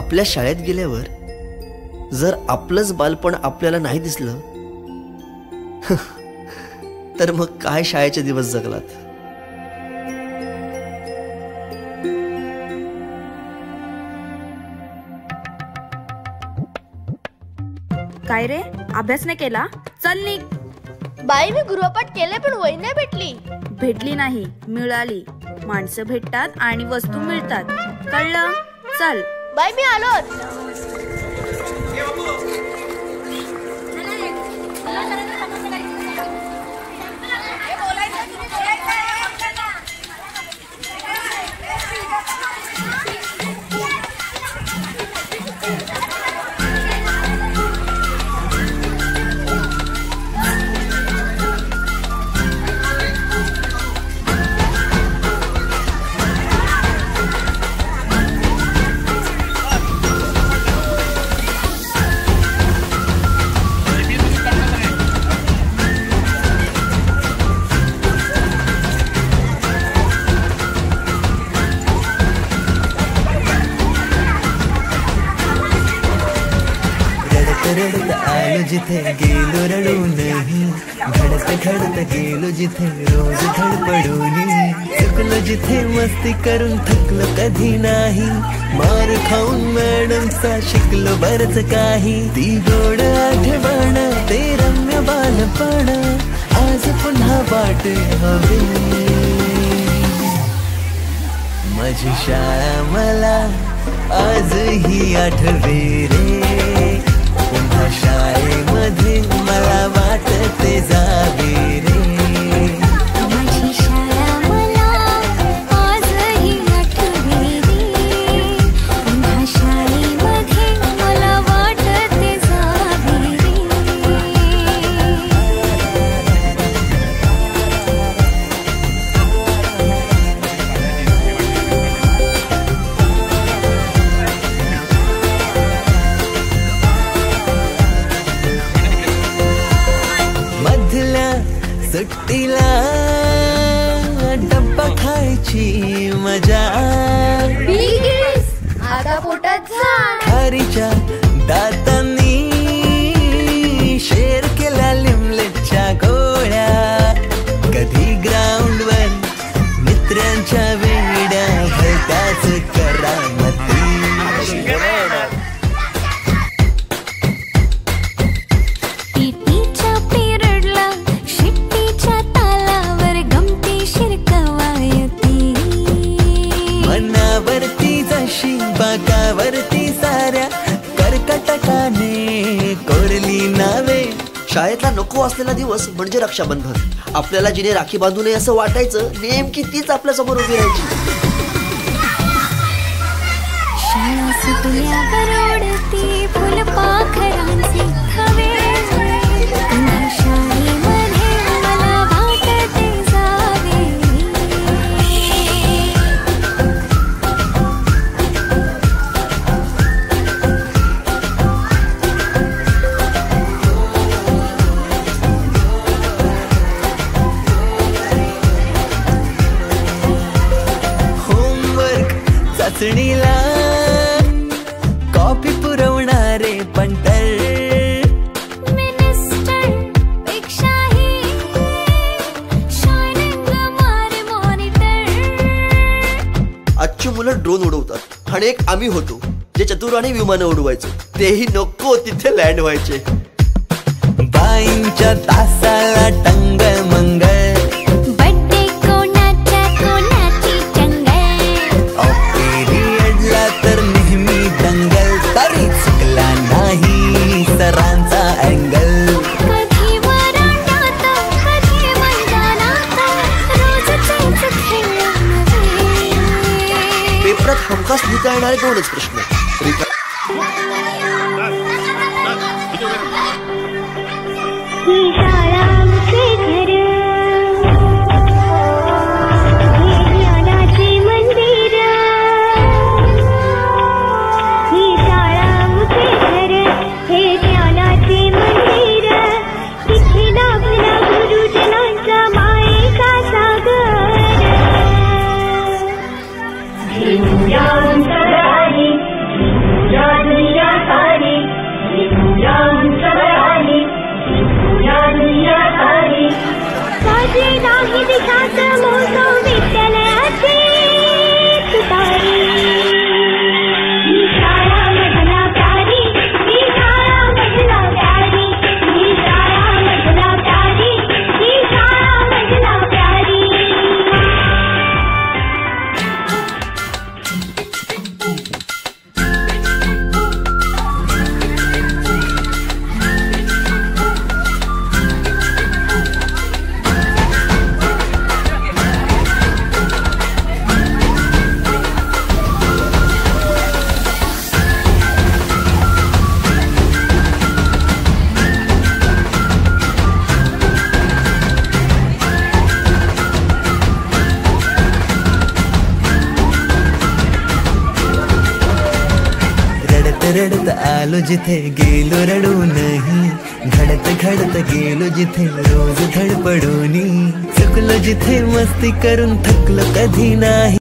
आपल्या शाळेत गेल्यावर जर आपलंच बालपण आपल्याला नाही दिसलं तर मग काय शाळेचे दिवस जगलात. काय रे, अभ्यास नाही केला? चल निघ. बाई मी गृहपाठ केले पण वही नाही भेटली. भेटली नाही, मिळाली. माणसं भेटतात आणि वस्तू मिळतात, कळलं? चल बाई मी आलो. रडत आलो जिथे गेलो रडून, घडत घडत गेलो जिथे रोज धडपडून, चुकलो जिथे मस्ती करून थकलो कधी नाही, मार खाऊन मॅडमचा शिकलो बरच काही. ती गोड आठवण ते रम्य बालपण आज पुन्हा वाट हवी. माझी शाळा मला आजही आठवे रे, पुन्हा शाळेमध्ये मला वाटते जावे रे. माझी शाळा मला आजही आठवे रे, पुन्हा शाळेमध्ये मला वाटते जावे रे. सुट्टीला डब्बा खायची मजा, आता पोटात जा. खारीच्या दातांनी शेर केला लिमलेटच्या गोळ्या, कधी ग्राउंडवर मित्रांच्या वेड्या भलत्याच करामती. बागावरती साऱ्या कर्कटकाने कोरली नावे. शाळेतला नको असलेला दिवस म्हणजे रक्षाबंधन. आपल्याला जिने राखी बांधू नये असं वाटायचं, नेमकी तीच आपल्या समोर उभी राहायची. शाळा सुटल्यावर ओढते फुलपाखरांचे थवे, पुन्हा शाळेमध्ये मला वाटते जावे. चाचणीला कॉफी पुरवणारे पंटर, मिनिस्टर पेक्षाही शायनिंग मारे मॉनिटर. आजची मुलं ड्रोन उडवतात आणि एक आम्ही होतो जे चतुराने विमानं उडवायचो, तेही नको तिथे लँड व्हायचे. बाईंच्या तासाला टंगळ मंगळ, तर नेहमी दंगल, तरी चुकला नाही सरांचा अँगल. कधी वरांडात कधी मैदानात रोजचेच खेळ नव्हे. पेपरात हमखास लिहिता येणारे दोनच प्रश्न. ही शाळा आमचे घर, हे ज्ञानाचे मंदिर. ही शाळा आमचे घर, हे ज्ञानाचे मंदिर. तिथे लाभला गुरुजनांचा मायेचा सागर. घेऊया अंतराळी ही दिशात मोसो विद्यालयाचे तुतारी. ही शाळा मधला प्यारी, ही शाळा मधला प्यारी, ही शाळा मधला प्यारी, ही शाळा मधला प्यारी. रडत आलो जिथे गेलो रडू नाही. घडत घडत गेलो जिथे रोज धडपडूनी. चुकलो जिथे मस्ती करून थकलो कधी नाही.